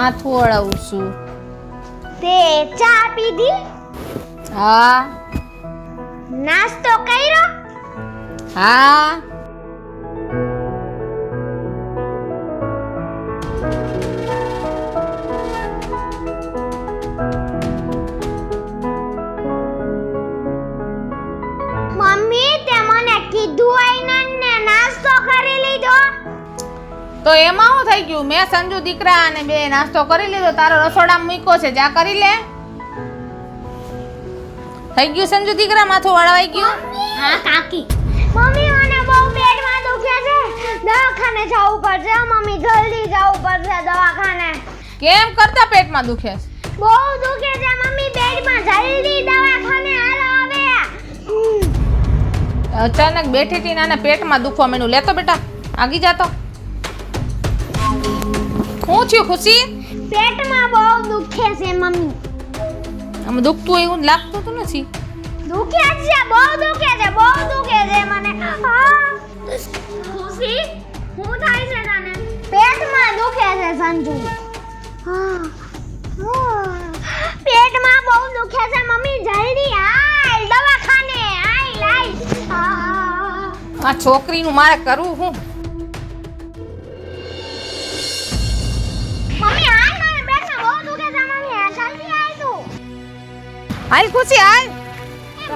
માથું અળાવું છું. તે ચા પીધી? હા. નાસ્તો કર્યો? હા. મમ્મી તે મને કીધું આઈને ને નાસ્તો કરી લીધો. તો એમાં શું થઈ ગયું? મેં સંજુ દીકરા અને બે નાસ્તો કરી લીધો. તારો રસોડામાં મૂક્યો છે, જા કરી લે. થઈ ગયું સંજુ દીકરા? માથું વળવાઈ ગયું? હા કાકી. મમ્મી મને બહુ પેટમાં દુખે છે, દવાખાને જવું પડશે. મમ્મી જલ્દી જવું પડશે દવાખાને. કેમ કરતા પેટમાં દુખે છે? બહુ દુખે છે મમ્મી પેટમાં, જલ્દી દવાખાને હાલો હવે. અચાનક બેઠી હતી ને પેટમાં દુખવા માંડ્યું. લેતો બેટા, આગી જાતો. શું થયું ખુશી? પેટમાં બહુ દુખે છે મમ્મી. આમ દુખતું એવું લાગતું તો નથી. દુખે છે, બહુ દુખે છે, બહુ દુખે છે મને. ખુશી શું થાય છે તને? પેટમાં દુખે છે સંજુ. પેટમાં બહુ દુખે છે મમ્મી, જલ્દી હાલ દવાખાને. આ છોકરીનું મારે કરવું શું? મમ્મી હાલ, મારા પેટમાં બહુ દુખે છે મમ્મી, જલ્દી આવ તું. હાલ ખુશી હાલ.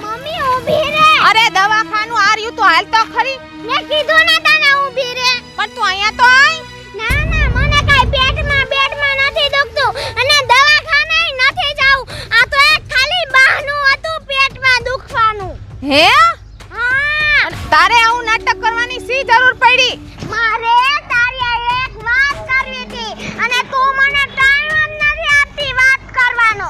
મમ્મી ઊભી રે. અરે દવાખાનું આર્યું તો હાલ તો ખરી. મેં કીધું ને તને ઊભી રે. પણ તું અહીંયા તો આય. ના મને કાઈ પેટમાં નથી દુખતું અને દવાખાને નથી જાવું. આ તો એક ખાલી બહાનું હતું પેટમાં દુખવાનું. હે? હા. તારે આવું નાટક કરવાની શી જરૂર પડી? મારે તારી એક વાત કરવી હતી અને તું મને ટાઈમ જ નથી આપતી વાત કરવાનો.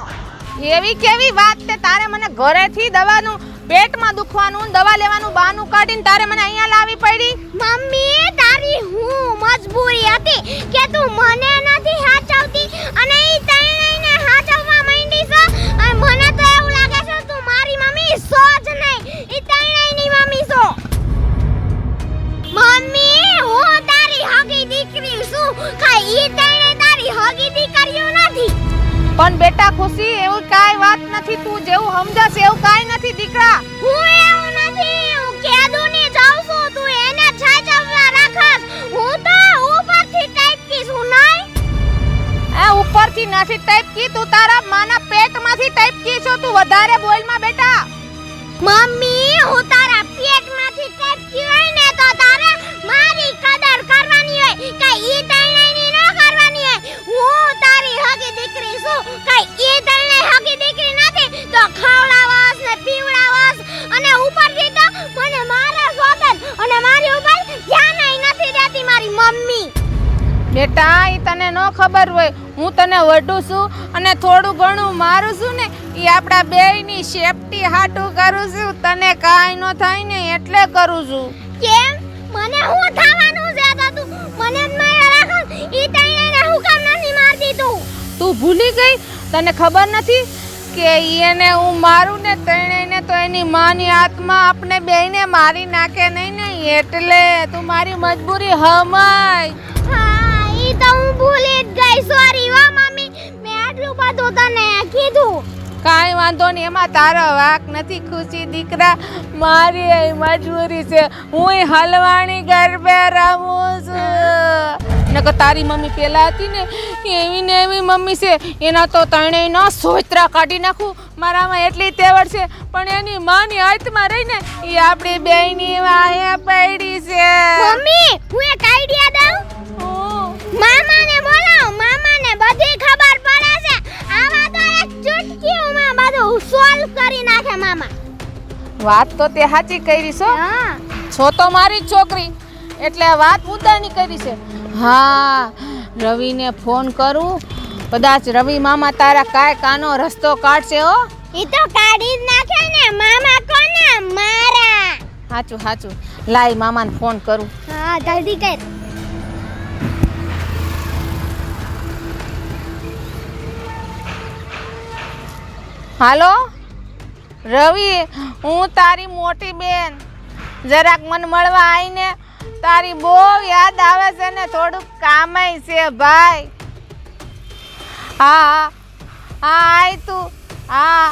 એવી કેવી વાત? તે તારે મને ઘરેથી દવાનું પેટમાં દુખવાનું દવા લેવાનું બહાનું કાઢીને તારે મને અહીંયા લાવી પડી? મમ્મી તારી હું મજબૂરી હતી કે તું મને નથી હાચવતી અને ઈ તઈને હાચવવા માંડી છે. અને મને તો એવું લાગે છે તું મારી મમ્મી છો જ નહીં, ઈ તઈની મમ્મી છો. મમ્મી હું તારી હગી દીકરી છું, કાઈ ઈ તઈને તારી હગી દીકરીઓ નથી. પણ બેટા ખુશી એવું કાઈ વાત નથી. તું જેવું સમજસ એવું કાઈ નથી દીકરા. હું એવું નથી, હું કેદુની જાઉં છું, તું એને છાછવવા રાખસ. હું તો ઉપરથી ટાઈપકી છું નહીં. આ ઉપરથી નથી ટાઈપકી, તું તારા માના પેટમાંથી ટાઈપકી છો. તું વધારે બોલમાં બેટા. મમ્મી હું તારા પેટમાંથી ટાઈપકી હોય ને તો તારે મારી કદર કરવાની હોય, કઈ ઈ તઈની ન કરવાની હોય. હું તારી હગી દીકરી છું, કઈ ઈ તઈને હગી દીકરી નથી તો ખવડાવસ ને પીવડાવસ અને ઉપરથી તો મને મારે શોધન અને મારી ઉપર ધ્યાન નથી દેતી મારી મમ્મી. બેટા ઈ તને ન ખબર હોય, હું તને વઢું છું અને થોડું ઘણું મારું છું ને ઈ આપણા બેયની સેફટી હાટું કરું છું. તને કાઈ ન થાય ને એટલે કરું છું. કેમ? મને હું થવાનું છે તો તું મને જ માર્યા રાખસ. ઈ તઈને હું કામ નથી મારતી તું? તું ભૂલી ગઈ? તને ખબર નથી કે એને હું મારું ને તણે તો એની માની આત્મા આપણે બેયને મારી નાખે નહીં ને, એટલે તું મારી મજબૂરી હમાય. હા ઈ તો હું ભૂલી જ ગઈ. સોરી હો મમ્મી, મેં આટલું બધું તને કીધું. કાઈ વાંધો નહીં, એમાં તારો વાંક નથી ખુશી દીકરા. મારી મજબૂરી છે, હું હલવાણી ગરબે રમું છું. નકર તારી મમ્મી પેલા હતી ને એવી ને એવી મમ્મી છે, એના તો ત્રણેયના સોયત્રા કાઢી નાખું. મારામાં એટલી તેવડ છે, પણ એની માની આત્મા રહી ને એ આપણી બેયની વાહે પડી છે. મમ્મી હું એક આઈડિયા દઉં. મામાને બોલાવ, મામાને બધી ખબર પડે છે. આવા તો એક ચૂટકીઓમાં બધું સોલ્વ કરી નાખે મામા. વાત તો તે સાચી કરી છો. હા છો તો મારી જ છોકરી, એટલે વાત મુદ્દાની કરી છે. હા રવિને ફોન કરું, કદાચ રવિ મામા તારા કાય કાનો રસ્તો કાઢશે. હો ઈ તો કાઢી જ નાખે ને. મામા કોને? મારા. સાચું સાચું, લાઈ મામાને ફોન કરું. હા જલ્દી કર. હાલો રવિ, હું તારી મોટી બેન, જરાક મને મળવા આવીને. તારી બહુ યાદ આવે છે ને થોડુંક કામય છે ભાઈ. હા આય તું હા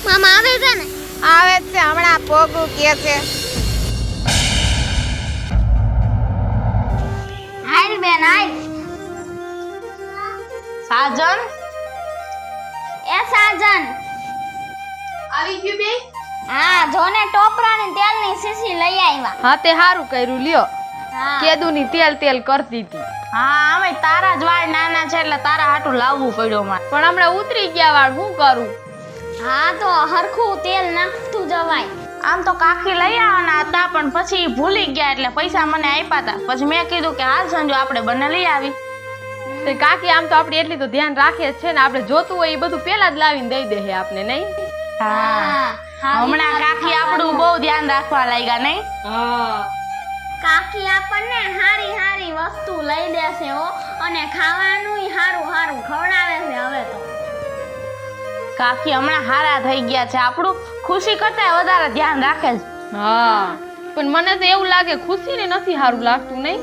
મામા આવે છે ને? આવે જ છે હમણાં પોગું કે છે. હાલ બેન હાલ. સાજન એ સાજન આવી ગયું બે. હા જોને ટોપરાની તેલની શીશી લઈ આવ્યા. હા તે સારું કર્યું લ્યો. હા કેદુની તેલ કરતી હતી હા અમે તારા જ વાળ નાના છે એટલે તારા હાટું લાવવું પડ્યું મારે. પણ હમણાં ઉતરી ગયા વાળ શું કરું. હા તો હરખું તેલ નાખતું જવાય. આમ તો કાકી લઈ આવવાના હતા પણ પછી ભૂલી ગયા એટલે પૈસા મને આપ્યા હતા. પછી મેં કીધું કે હાલ સંજુ આપણે બંને લઈ આવી. તે કાકી આમ તો આપણે એટલી તો ધ્યાન રાખે જ છે ને. આપણે જોતું હોય એ બધું પેલા જ લાવીને દઈ દે આપણે નહીં. હા હમણાં કાકી આપણું બહુ ધ્યાન રાખવા લાગ્યા નહીં. કાકી આપણને હારી હારી વસ્તુ લઈ દેશે હો અને ખાવાનું હારું હારું ખવડાવે છે હવે તો. કાકી હમણાં હારા થઈ ગયા છે. આપણું ખુશી કરતા વધારે ધ્યાન રાખે છે. હા પણ મને તો એવું લાગે ખુશીને નથી સારું લાગતું નહીં.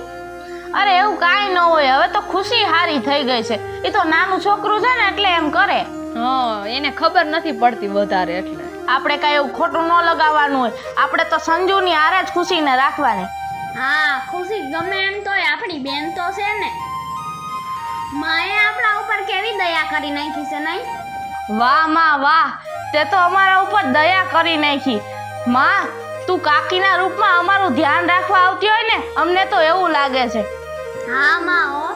અરે એવું કાંઈ ન હોય. હવે તો ખુશી હારી થઈ ગઈ છે. એ તો નાનું છોકરું છે ને એટલે એમ કરે. હા એને ખબર નથી પડતી વધારે એટલે. આપણે કાંઈ એવું ખોટું ન લગાવવાનું હોય. આપણે તો સંજુની હારે જ ખુશીને રાખવાની. હા ખુશી ગમે એમ તોય આપણી બેન તો છે ને. માએ આપણા ઉપર કેવી દયા કરી નાખી છે નહીં? વાહ માં વાહ, તે તો અમારા ઉપર દયા કરી નાખી. માં તું કાકીના રૂપમાં અમારું ધ્યાન રાખવા આવતી હોય ને અમને તો એવું લાગે છે. હા માં હો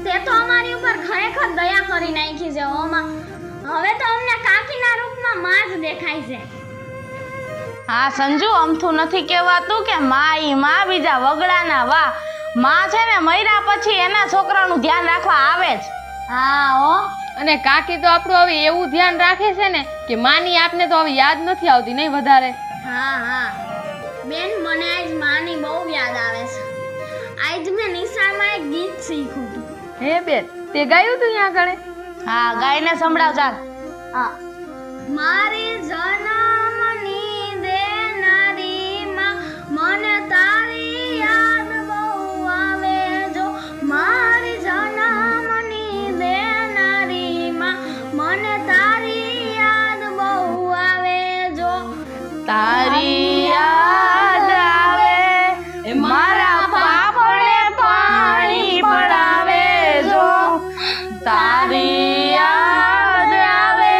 તે તો અમારી ઉપર ખરેખર દયા કરી નાખી છે હો માં. હવે તો અમને કાકીના રૂપમાં માં જ દેખાય છે. હા સંજુ અમથું નથી કહેવાતું કે માં ઈ માં બીજા વગડાના વાહ. માં છે ને મર્યા પછી એના છોકરાનું ધ્યાન રાખવા આવે જ. હા હો અને કાકી તો આપણું હવે એવું ધ્યાન રાખે છે ને કે માની આપને તો હવે યાદ નથી આવતી નહીં વધારે. હા હા બેન મને આજ માની બહુ યાદ આવે છે. આજ મેં નિશાળમાં એક ગીત શીખ્યું હતું. હે બેન તે ગાયું તું ત્યાં આગળ? હા ગાયને સંભળાવ ચાલ. હા મારી જન્મની દેનારી માં મને તારી યાદ બહુ આવે જો. મારી જન્મની દેનારી માં મને તારી યાદ બહુ આવે જો. તારી યાદ આવે એ મારા પાપને પાણી પડાવે જો. તારી યાદ આવે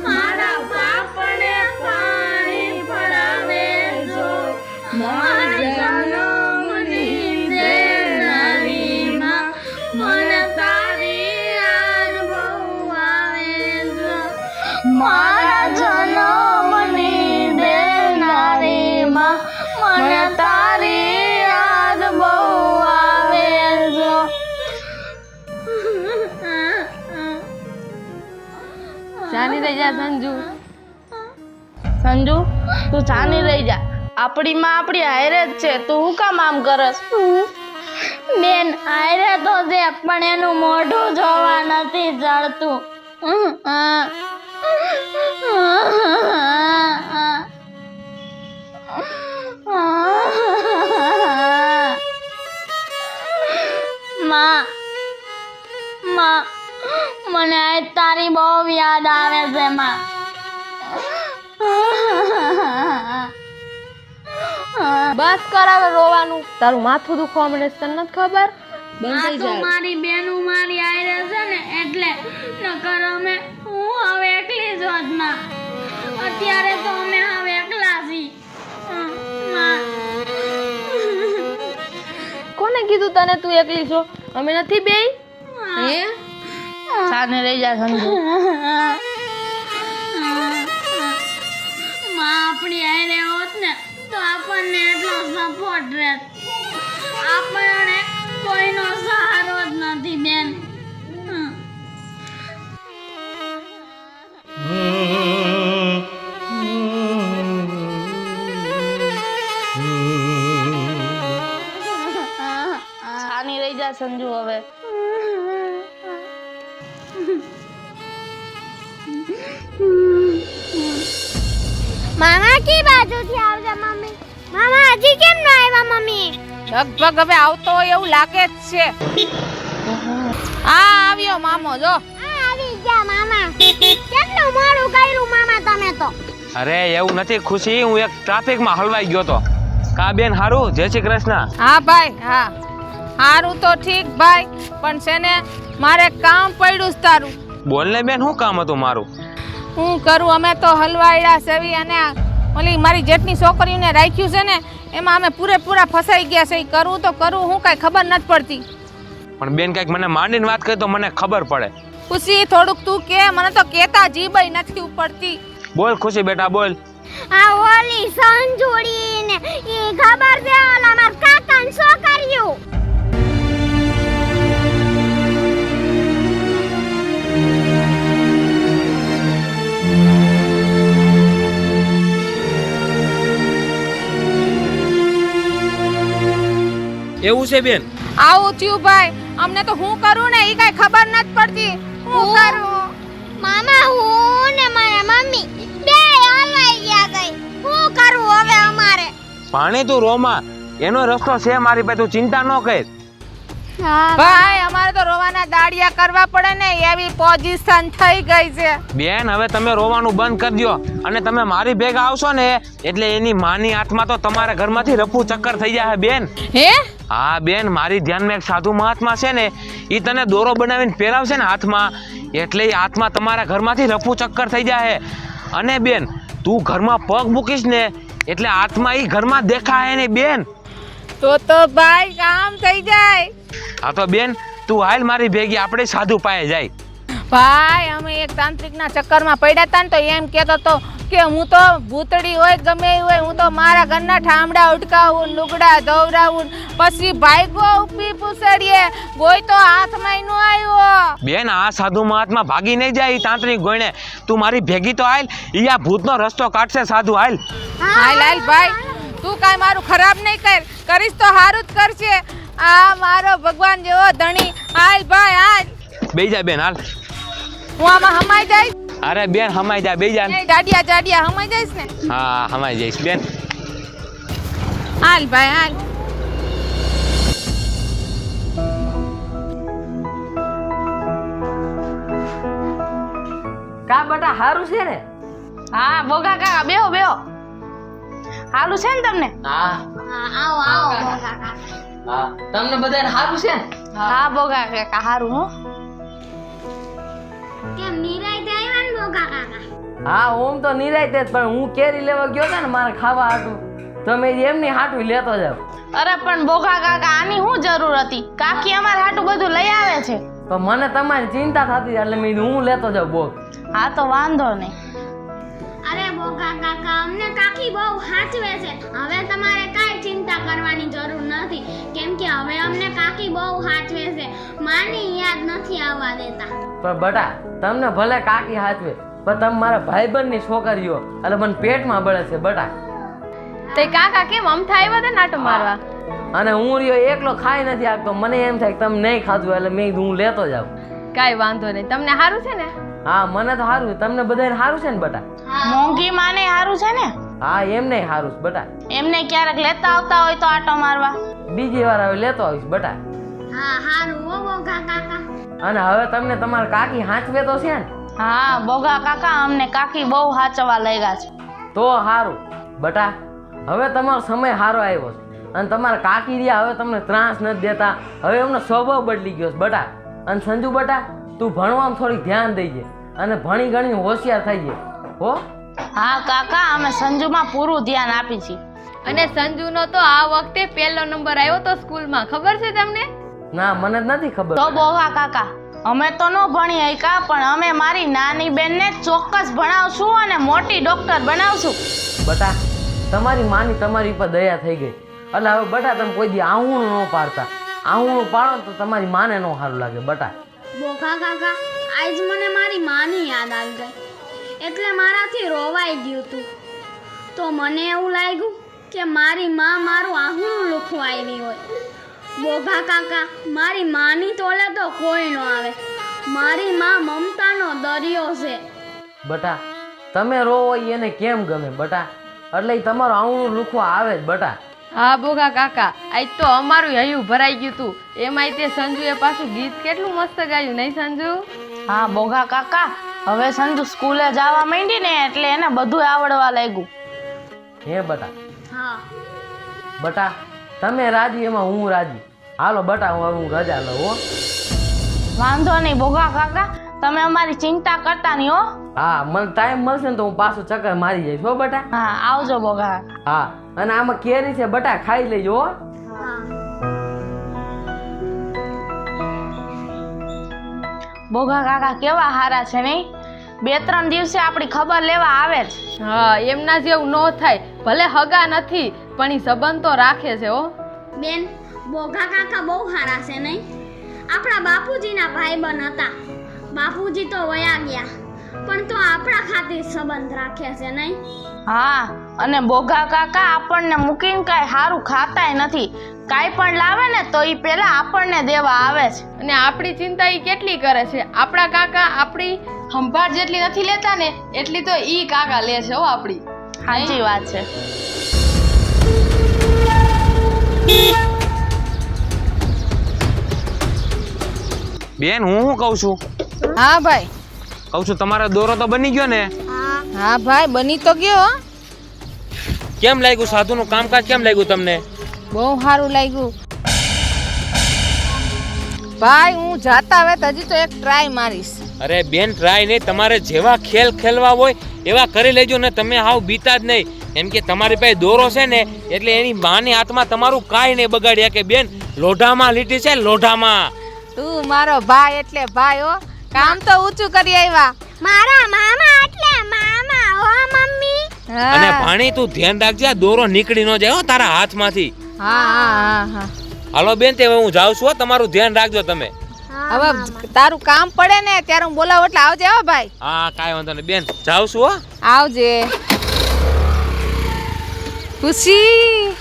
મારા પાપને પાણી પડાવે જો. મારી જન્મની દેનારી માં મને તારી યાદ બહુ આવે જો. મારા જન્મની દેનારી માં મને તારી યાદ બહુ આવે જો. જાની રહી જા સંજુ. સંજુ તું જાની રહી જા. આપણી માં આપણી હારે જ છે. તું હું કામ આમ કરસ? બેન આયરે તો છે પણ એનું મોઢું જોવા નથી જડતું. માં માં મને આજ તારી બહુ યાદ આવે છે માં. બસ કરાવે રોવાનું. તારું માથું દુખવા મને તને નથી ખબર? બંધ થઈ તો જાય. મારી બેનું મારી આયરે છે ને એટલે નકર અમે હું હવે એકલી જ હોત માં. અત્યારે તો અમે હવે એકલા છીએ. માં કોને કીધું તને તું એકલી છો? અમે નથી બેય? હે જાની રહી જા સંજુ. માં આપણી હારે હોત ને તો આપણને એટલો સપોર્ટ રહેત. આપણને કોઈનો સહારો જ નથી બેન. જાની રહી જા સંજુ હવે. મામા કી બાજુથી આવજો મમ્મી. મામા હજી કેમ ન આવ્યા મમ્મી? લગભગ હવે આવતો હોય એવું લાગે જ છે. આવ્યો મામો જો. આવી ગયા મામા. કેટલું મોડું કર્યું મામા તમે તો. અરે એવું નથી ખુશી, હું એક ટ્રાફિકમાં હલવાઈ ગયો તો. કા બેન હારું, જય શ્રી કૃષ્ણ. હા ભાઈ હા, હારું તો ઠીક ભાઈ, પણ છે ને મારે કામ પડ્યું છે તારું. બોલ ને બેન, શું કામ હતું મારું? હું કરું, અમે તો હલવાયડા સેવી અને ઓલી મારી જેટની છોકરીઓને રાખ્યું છે ને એમાં અમે પૂરેપૂરા ફસાઈ ગયા છે. કરું તો કરું હું, કાંઈ ખબર નથી પડતી. પણ બેન કઈક મને માંડીને વાત કરી તો મને ખબર પડે. ખુશી થોડુંક તું કે, મને તો કેતા જીભય નથી ઉપડતી. બોલ ખુશી બેટા બોલ. આ ઓલી સંજુડી ને ઈ ખબર છે ઓલા માર કાકાને શું કર્યું? એવું છે બેન? આવું થયું ભાઈ, અમને તો હું કરું ને ઈ કાંઈ ખબર નથી પડતી. હું કરું મામા, હું ને મારા મમ્મી બે હલવાઈ ગયા ગઈ. શું કરવું હવે અમારે? પાણી તું રોમાં, એનો રસ્તો છે મારી પાસે, તું ચિંતા ન કર. ભાઈ અમારે તો રોવાના દાડિયા કરવા પડે ને એવી પોઝિશન થઈ ગઈ છે. બેન હવે તમે રોવાનું બંધ કરી દો અને તમે મારી ભેગા આવશો ને એટલે એની માની આત્મા તો તમારા ઘરમાંથી રફુ ચક્કર થઈ જાય બેન. હે? હા બેન, મારી ધ્યાનમાં એક સાધુ મહાત્મા છે ને, એ તને દોરો બનાવીને પહેરાવશે ને હાથમાં, એટલે એ આત્મા તમારા ઘરમાંથી રફુ ચક્કર થઈ જાય. અને બેન તું ઘરમાં પગ મૂકીશ ને એટલે આત્મા એ ઘરમાં દેખાય ને બેન. તો ભાઈ કામ થઈ જાય. હા તો બેન તું હાલ મારી ભેગી, આપણે સાધુ પાસે જાય. ભાઈ અમે એક તાંત્રિકના ચક્કરમાં પડ્યા હતા ને તો એમ કહેતો તો કે હું તો ભૂતડી હોય ગમે એ હોય, હું તો મારા ઘરના ઠામડા ઉટકાવું, લુગડા ધોવરાવું, પછી ભાઈગો ઉપી પૂછડીએ, કોઈ તો હાથમાં નો આવ્યો. બેન આ સાધુ મહાત્મા ભાગી નહીં જાય ઈ તાંત્રિક ગોઈને, તું મારી ભેગી તો હાલ, ઈ આ ભૂતનો રસ્તો કાઢશે સાધુ. હાલ હાલ ભાઈ, તું કાંઈ મારું ખરાબ નહીં કરીશ તો સારું જ કરશે. આ મારો ભગવાન જેવો ધણી. હાલ ભાઈ હાલ. બેહી જા બેન હાલ. હું આમાં હમાઈ જઈશ. અરે બેન હમાઈ જા, બેહી જા. જાડિયા હમાઈ જઈશ ને? હા હમાઈ જઈશ બેન. હાલ ભાઈ હાલ. કા બટા હારું છે ને? હા બોગા કાકા બેહો બેહો. હાલું છે ને તમને? હા આવો આવો કાકા. હા, તમને બધાને હારું છે ને? હા બોગા કાકા હારું હો. કેમ નિરાય આવ્યા ને બોગા કાકા? હા ઓમ તો નિરાયતે જ, પણ હું કેરી લેવા ગયો હતો ને મારે ખાવા હાટું, તમે એમની હાટું લેતો જાવ. અરે પણ બોગા કાકા આની શું જરૂર હતી? કાકી અમારે હાટું બધું લઈ આવે છે. પણ મને તમારી ચિંતા થતી એટલે મેં કીધું હું લેતો જાઉં બોગ. હા તો વાંધો નહીં. અરે બોગા કાકા, અમને કાકી બહુ સાચવે છે. હવે તમારે કાંઈ ચિંતા કરવાની જરૂર નથી, કેમ કે હવે અમને કાકી બહુ સાચવે છે. માની યાદ નથી આવવા દેતા. પણ બટા તમને ભલે કાકી હાચવે, પણ તમે મારા ભાઈબંધની છોકરીઓ એટલે મને પેટમાં બળે છે બટા. તે કાકા કેમ અમથા આવ્યા હતા નાટો મારવા? અને હું રહ્યો એકલો ખાઈ નથી આપતો, મને એમ થાય કે તમે નહીં ખાધું એટલે મેં કીધું હું લેતો જાઉં. કાઈ વાંધો નહીં, તમને સારું છે ને? હા મને તો સારું, તમને બધાને સારું છે ને બટા? મોંઘી માને સારું છે ને? હા એમ નહીં સારું છે બટા. એમને ક્યારેક લેતા આવતા હોય તો આટો મારવા. બીજી વાર હવે લેતો આવીશ બટા. હા હારું હો બોગા કાકા. અને હવે તમને તમારા કાકી હાંચવે તો છે ને? હા બોગા કાકા અમને કાકી બહુ હાચવા લાગ્યા છે. તો સારું બટા, હવે તમારો સમય સારો આવ્યો છે અને તમારા કાકી રહ્યા હવે તમને ત્રાસ નથી દેતા, હવે એમનો સ્વભાવ બદલી ગયો છે બટા. અને સંજુ બટા તું ભણવામાં થોડીક ધ્યાન દેજે અને ભણી ગણી હોશિયાર થઈ જાય હો. હા કાકા અમે સંજુમાં પૂરું ધ્યાન આપી છીએ. અને સંજુનો તો આ વખતે પહેલો નંબર આવ્યો તો સ્કૂલમાં, ખબર છે તમને? ના મને જ નથી ખબર. તો બોગા કાકા અમે તો ન ભણી શક્યા, પણ અમે મારી નાની બેનને ચોક્કસ ભણાવશું અને મોટી ડોક્ટર બનાવશું. બટા તમારી માની તમારી ઉપર દયા થઈ ગઈ એટલે હવે બટા તમે કોઈ દી આહુણું ન પાડતા. આહુણું પાડો ને તો તમારી માને ન સારું લાગે બટા. બોગા કાકા, આજ મને મારી માની યાદ આવી ગઈ એટલે મારાથી રોવાઈ ગયું તું. તો મને એવું લાગ્યું કે મારી માં મારું આહુણું લુખવા આવી હોય. બોગા કાકા, મારી માની તોલે તો કોઈ ન આવે. મારી માં મમતાનો દરિયો છે. બટા તમે રોવો એને કેમ ગમે બટા, એટલે ઈ તમારું આહુણું લુખવા આવે જ બટા. હા બોગા કાકા આજ તો અમારું હૈયું ભરાઈ ગયું તું એમાંય તે સંજુએ પાછું ગીત કેટલું મસ્ત ગાયું નહીં સંજુ? હા બોગા કાકા, હવે સંજુ સ્કૂલે જવા માંડી ને એટલે એને બધું આવડવા લાગ્યું. હે બટા? હા બટા તમે રાજી એમાં હું રાજી. હાલો બટા હું રજા લઉં હો. વાંધો નહીં બોગા કાકા, તમે અમારી ચિંતા કરતા નહીં હો. હા મને ટાઈમ મળશે ને તો હું પાછું ચક્કર મારી જઈશ હો બટા. હા આવજો બોગા. હા અને આમાં કેરી છે બટા, ખાઈ લેજો હો. બોગા કાકા કેવા હારા છે નહીં? 2-3 દિવસે આપણી ખબર લેવા આવે જ. હા એમના જેવું ન થાય, ભલે હગા નથી પણ ઈ સંબંધ તો રાખે છે હો. બેન, બોગા કાકા બહુ સારા છે નહીં? આપણા બાપુજીના ભાઈબંધ હતા. બાપુજી તો વયા ગયા પણ તો આપણા ખાतिर સંબંધ રાખે છે નહીં? હા અને બોગા કાકા આપણને મૂકીને કાંઈ સારું ખાતાય નથી. કાંઈ પણ લાવે ને તો એ પેલા આપણને દેવા આવે છે. અને આપણી ચિંતા ઈ કેટલી કરે છે. આપણા કાકા આપણી સંભાળ જેટલી નથી લેતા ને એટલી તો ઈ કાકા લે છે હો આપણી. સાચી વાત છે. બેન હું શું કહું છું? હા ભાઈ. કહું છું તમારો દોરો તો બની ગયો ને? હા ભાઈ, બની તો ગયો. કેમ લાગ્યું સાધુનું કામકાજ? કેમ લાગ્યું તમને? બહુ સારું લાગ્યું ભાઈ. હું જાતા હવે હજી તો એક ટ્રાય મારીશ. અરે બેન ટ્રાય નહીં, તમારે જેવા ખેલ ખેલવા હોય એવા કરી લેજો ને. તમે હાવ બીતા જ નહીં. એમ કે તમારી પાસે દોરો છે ને એટલે એની માની હાથમાં તમારું કાંઈ નહીં બગાડ્યા. કે બેન લોઢામાં લીટી છે, લોઢામાં. તું મારો ભાઈ એટલે ભાઈ હો. કામ તો ઊંચું કરી આવ્યા. મારા મામા એટલે મામા હો મમ્મી. હા. અને ભાણી તું ધ્યાન રાખજે, આ દોરો નીકળી ન જાય હો તારા હાથમાંથી. હા હા હા હા. હાલો બેન, તે હવે હું જાઉં છું હો. તમારું ધ્યાન રાખજો તમે. હવે તારું કામ પડે ને ત્યારે હું બોલાવું એટલે આવજે હો ભાઈ. હા કાંઈ વાંધો નહીં બેન, જાઉં છું હો. આવજે. ખુશી,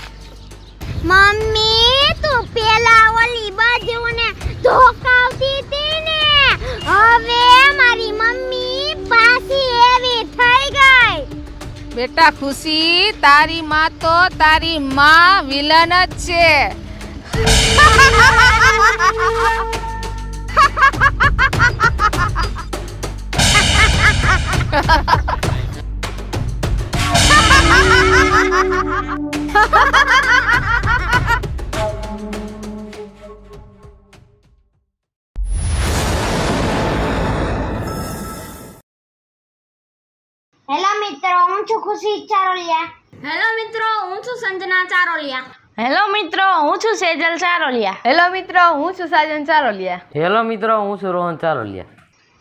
મમ્મી તું પેલા ઓલી બાજુને ધોકાવતી હતી ને, હવે મારી મમ્મી પાછી એવી થઈ ગઈ. બેટા ખુશી, તારી માં તો તારી માં વિલન જ છે. હેલો મિત્રો, હું છું ખુશી ચારોલિયા. હેલો મિત્રો, હું છું સંજના ચારોલિયા. હેલો મિત્રો, હું છું સેજલ ચારોલિયા. હેલો મિત્રો, હું છું સાજન ચારોલિયા. હેલો મિત્રો, હું છું રોહન ચારોલિયા.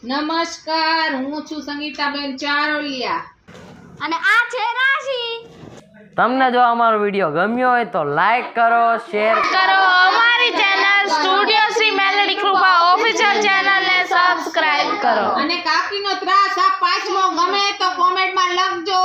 નમસ્કાર, હું છું સંગીતાબેન ચારોલિયા. અને આ છે રાશિ. તમને જો અમારો વિડીયો ગમ્યો હોય તો લાઈક કરો, શેર કરો અમારી ચેનલ સ્ટુડિયો શ્રી મેલેડી કૃપા ઓફિશિયલ ચેનલને સબસ્ક્રાઇબ કરો. અને કાકીનો ત્રાસ આ પાછલો ગમે તો કોમેન્ટમાં લખજો.